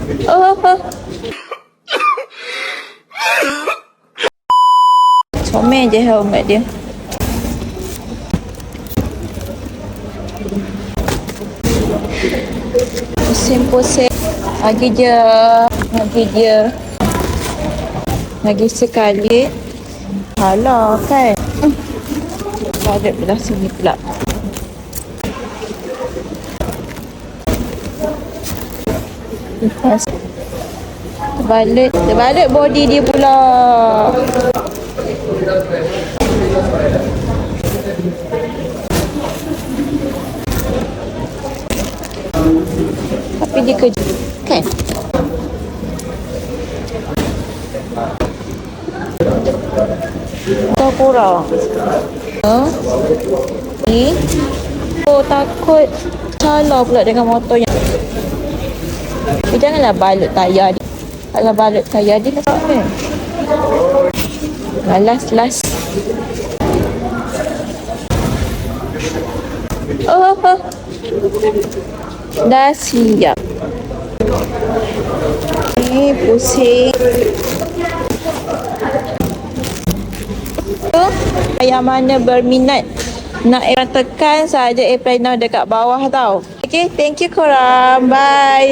Oh, comel je helmet dia. Pusing-pusing. Lagi je. Lagi sekali. Alah kan. Balik belah sini pula. Lepas terbalik body dia pula. Tapi dia kerja kan? Kau kurang. Ni. Oh, takut salah pula dengan motornya. Janganlah balut tayar dia. Kalau balut tayar dia nak apa? Last. Oh. Dah siap. Ni pusing. Yang mana berminat nak tekan saja airplane dekat bawah tau. Okay, thank you korang. Bye.